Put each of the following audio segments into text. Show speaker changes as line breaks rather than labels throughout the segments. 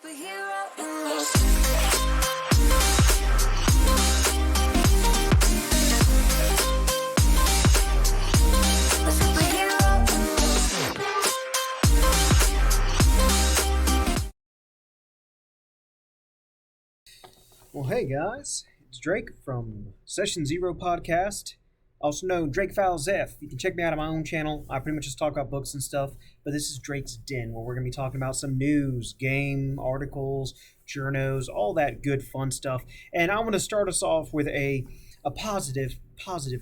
Superhero in this. A superhero in this.
Well, hey guys, it's Drake from Session Zero Podcast, also known Drake Files F. You can check me out on my own channel. I pretty much just talk about books and stuff, but this is Drake's Den, where we're going to be talking about some news, game, articles, journos, all that good fun stuff. And I want to start us off with a positive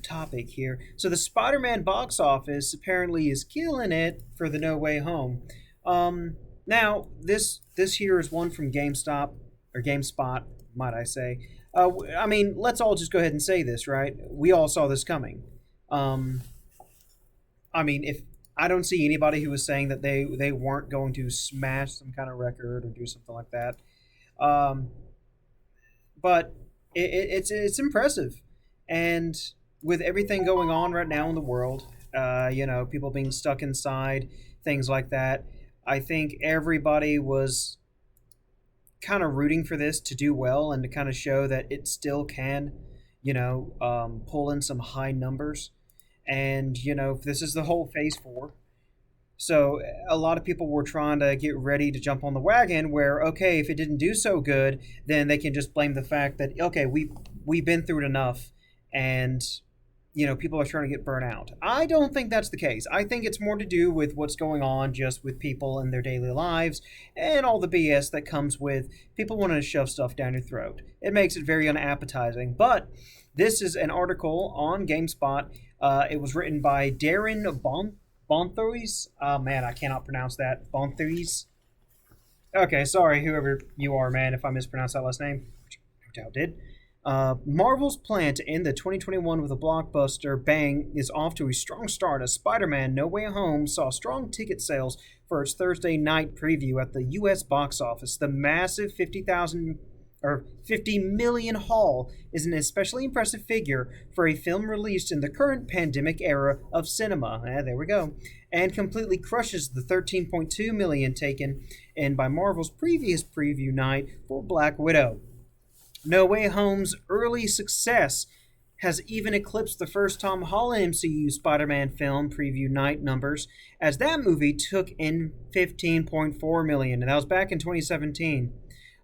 topic here. So the Spider-Man box office apparently is killing it for the No Way Home. Now this here is one from GameStop or GameSpot, might I say. I mean, let's all just go ahead and say this, right? We all saw this coming. I mean, if I don't see anybody who was saying that they weren't going to smash some kind of record or do something like that. But it's impressive, and with everything going on right now in the world, people being stuck inside, things like that. I think everybody was kind of rooting for this to do well and to kind of show that it still can, pull in some high numbers. And, this is the whole phase four. So a lot of people were trying to get ready to jump on the wagon where, okay, if it didn't do so good, then they can just blame the fact that, okay, we've been through it enough and, people are trying to get burnt out. I don't think that's the case. I think it's more to do with what's going on just with people in their daily lives and all the BS that comes with people wanting to shove stuff down your throat. It makes it very unappetizing. But this is an article on GameSpot. It was written by Darren Bonthries. Man, I cannot pronounce that. Bonthries. Okay, sorry, whoever you are, man, if I mispronounced that last name. No doubt did. Marvel's plan to end the 2021 with a blockbuster bang is off to a strong start as Spider-Man No Way Home saw strong ticket sales for its Thursday night preview at the U.S. box office. The massive 50 million haul is an especially impressive figure for a film released in the current pandemic era of cinema. There we go. And completely crushes the 13.2 million taken in by Marvel's previous preview night for Black Widow. No Way Home's early success has even eclipsed the first Tom Holland MCU Spider-Man film preview night numbers, as that movie took in 15.4 million, and that was back in 2017.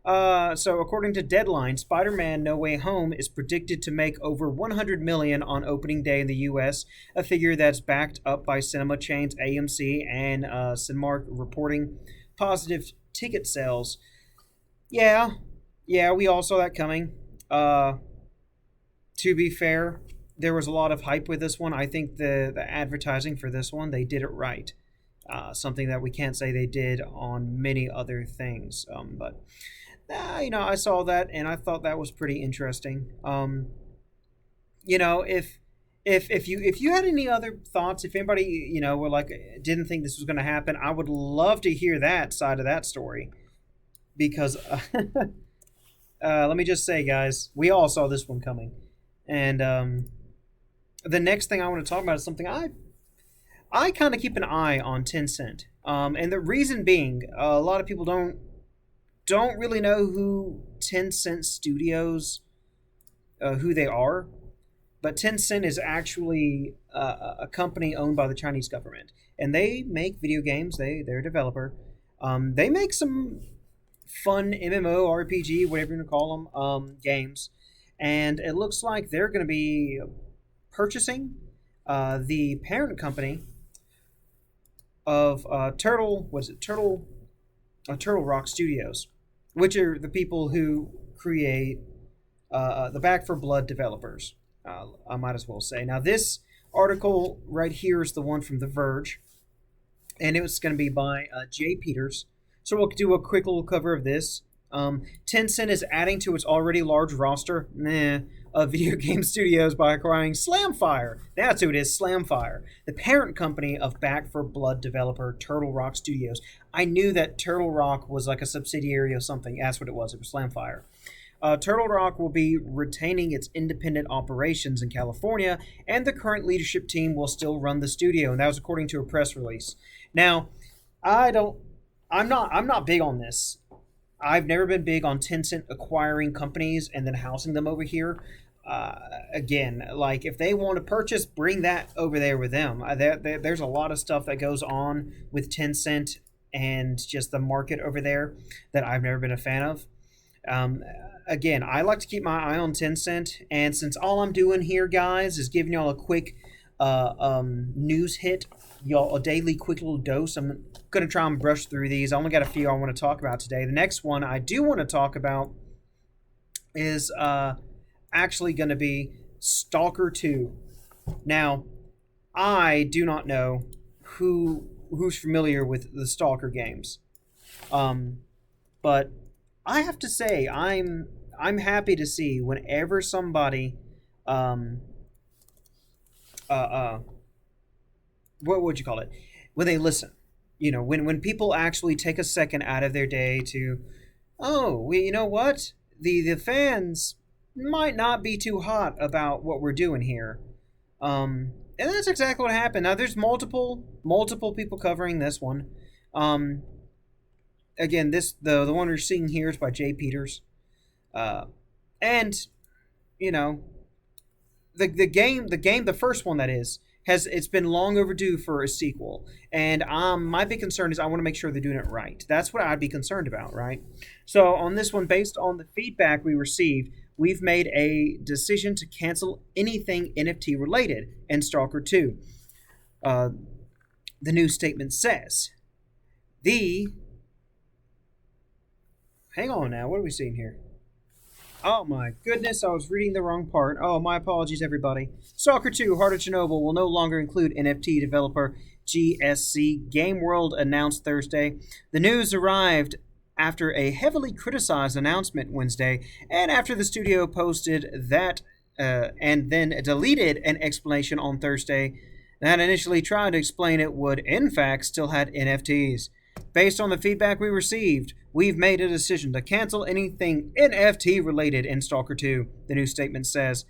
So according to Deadline, Spider-Man No Way Home is predicted to make over 100 million on opening day in the U.S., a figure that's backed up by cinema chains AMC and Cinemark reporting positive ticket sales. Yeah, we all saw that coming. To be fair, there was a lot of hype with this one. I think the advertising for this one, they did it right. Something that we can't say they did on many other things. But I saw that and I thought that was pretty interesting. If you had any other thoughts, if anybody were like didn't think this was going to happen, I would love to hear that side of that story, because. Let me just say, guys, we all saw this one coming. And the next thing I want to talk about is something I kind of keep an eye on Tencent. And the reason being, a lot of people don't really know who Tencent Studios, who they are. But Tencent is actually a company owned by the Chinese government. And they make video games. They're a developer. They make some fun MMO, RPG, whatever you want to call them, games. And it looks like they're going to be purchasing the parent company of Turtle Rock Studios, which are the people who create the Back for Blood developers, I might as well say. Now, this article right here is the one from The Verge, and it was going to be by Jay Peters. So we'll do a quick little cover of this. Tencent is adding to its already large roster of video game studios by acquiring Slamfire. That's who it is, Slamfire, the parent company of Back for Blood developer Turtle Rock Studios. I knew that Turtle Rock was like a subsidiary of something. That's what it was. It was Slamfire. Turtle Rock will be retaining its independent operations in California, and the current leadership team will still run the studio, and that was according to a press release. Now, I'm not big on this. I've never been big on Tencent acquiring companies and then housing them over here. Again, like if they want to purchase, bring that over there with them. There's a lot of stuff that goes on with Tencent and just the market over there that I've never been a fan of. Um, Again, I like to keep my eye on Tencent, and since all I'm doing here, guys, is giving y'all a quick news hit, y'all a daily quick little dose. I'm gonna try and brush through these. I only got a few I want to talk about today. The next one I do want to talk about is actually going to be Stalker 2. Now, I do not know who's familiar with the Stalker games. Um, but I have to say I'm happy to see whenever somebody um uh uh what would you call it, when they listen, when people actually take a second out of their day to, oh, you know what, the fans might not be too hot about what we're doing here. And that's exactly what happened. Now there's multiple people covering this one. um Again, this the one we're seeing here is by Jay Peters. And you know the first one, that is, has it's been long overdue for a sequel. And my big concern is I want to make sure they're doing it right. That's what I'd be concerned about, right? So on this one, based on the feedback we received, we've made a decision to cancel anything NFT related in Stalker 2. Uh, the new statement says the hang on now, what are we seeing here? Oh my goodness, I was reading the wrong part. Oh, my apologies, everybody. Stalker 2 Heart of Chernobyl will no longer include NFT developer GSC. Game World announced Thursday. The news arrived after a heavily criticized announcement Wednesday, and after the studio posted that and then deleted an explanation on Thursday that initially tried to explain it would, in fact, still had NFTs. Based on the feedback we received, we've made a decision to cancel anything NFT related in Stalker 2, the new statement says.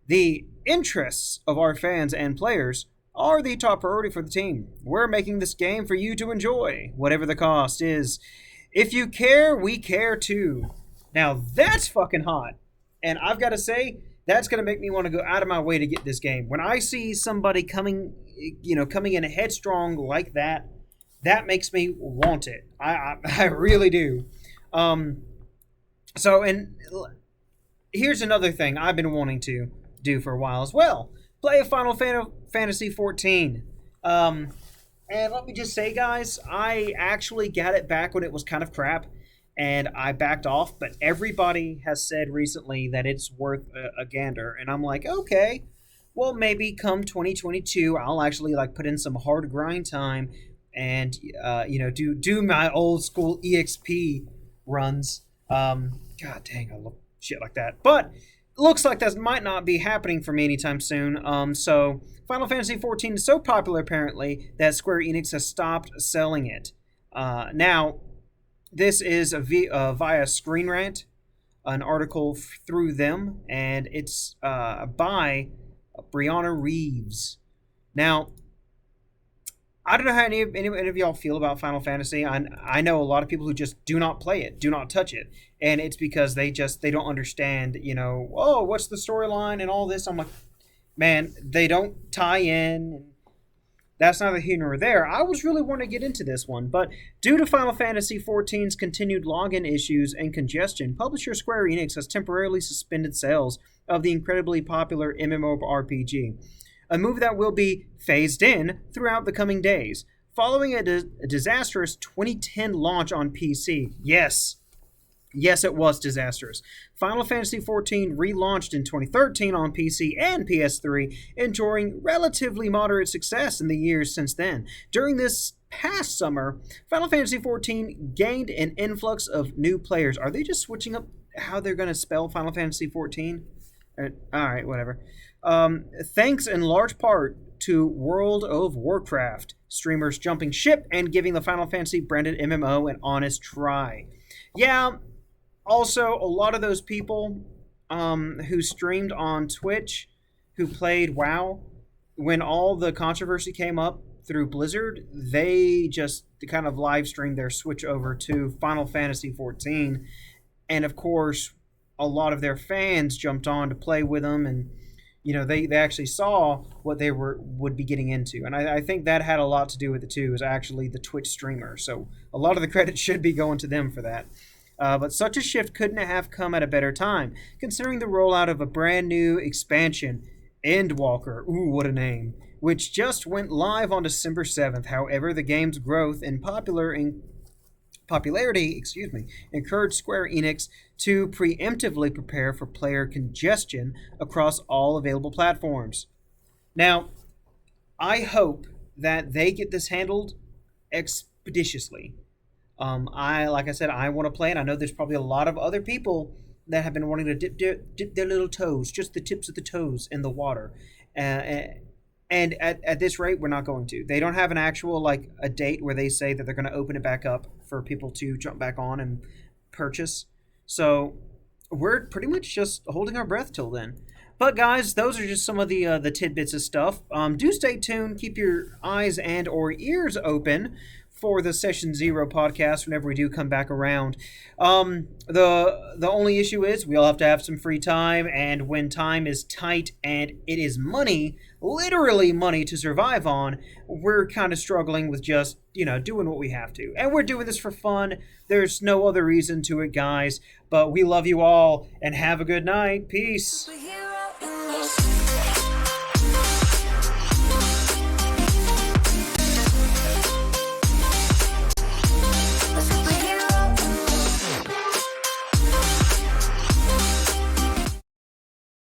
The interests of our fans and players are the top priority for the team. We're making this game for you to enjoy, whatever the cost is. If you care, we care too. Now that's fucking hot. And I've got to say, that's going to make me want to go out of my way to get this game. When I see somebody coming in headstrong like that, that makes me want it. I really do. So, and here's another thing I've been wanting to do for a while as well. Play a Fantasy 14. And let me just say, guys, I actually got it back when it was kind of crap, and I backed off. But everybody has said recently that it's worth a gander, and I'm like, okay, well, maybe come 2022, I'll actually like put in some hard grind time and do my old school EXP runs. God dang, I love shit like that. But looks like that might not be happening for me anytime soon. So Final Fantasy XIV is so popular apparently that Square Enix has stopped selling it. Now, this is via Screen Rant, an article through them, and it's by Brianna Reeves. Now, I don't know how any of y'all feel about Final Fantasy. I know a lot of people who just do not play it, do not touch it, and it's because they don't understand. Oh, what's the storyline and all this? I'm like, man, they don't tie in. That's neither here nor there. I was really wanting to get into this one, but due to Final Fantasy XIV's continued login issues and congestion, publisher Square Enix has temporarily suspended sales of the incredibly popular MMORPG. A move that will be phased in throughout the coming days, following a disastrous 2010 launch on PC. Yes, it was disastrous. Final Fantasy XIV relaunched in 2013 on PC and PS3, enjoying relatively moderate success in the years since then. During this past summer, Final Fantasy XIV gained an influx of new players. Are they just switching up how they're going to spell Final Fantasy XIV? Alright, whatever. Thanks in large part to World of Warcraft streamers jumping ship and giving the Final Fantasy branded MMO an honest try. Yeah, also a lot of those people who streamed on Twitch, who played WoW, when all the controversy came up through Blizzard, they just kind of live streamed their switch over to Final Fantasy 14, and of course, a lot of their fans jumped on to play with them, and they actually saw what they would be getting into, and I think that had a lot to do with it too. Is actually the Twitch streamer, so a lot of the credit should be going to them for that. But such a shift couldn't have come at a better time, considering the rollout of a brand new expansion, Endwalker. Ooh, what a name! Which just went live on December 7th. However, the game's growth and popularity, encouraged Square Enix to preemptively prepare for player congestion across all available platforms. Now, I hope that they get this handled expeditiously. Like I said, I want to play it. I know there's probably a lot of other people that have been wanting to dip their little toes, just the tips of the toes, in the water. Uh, and at this rate, we're not going to. They don't have an actual like a date where they say that they're going to open it back up for people to jump back on and purchase. So we're pretty much just holding our breath till then. But guys, those are just some of the tidbits of stuff. Do stay tuned. Keep your eyes and or ears open for the Session Zero podcast whenever we do come back around. The only issue is we all have to have some free time, and when time is tight and it is money, literally money to survive on, we're kind of struggling with just doing what we have to, and we're doing this for fun. There's no other reason to it, guys. But we love you all, and have a good night. Peace.
Superhero in this.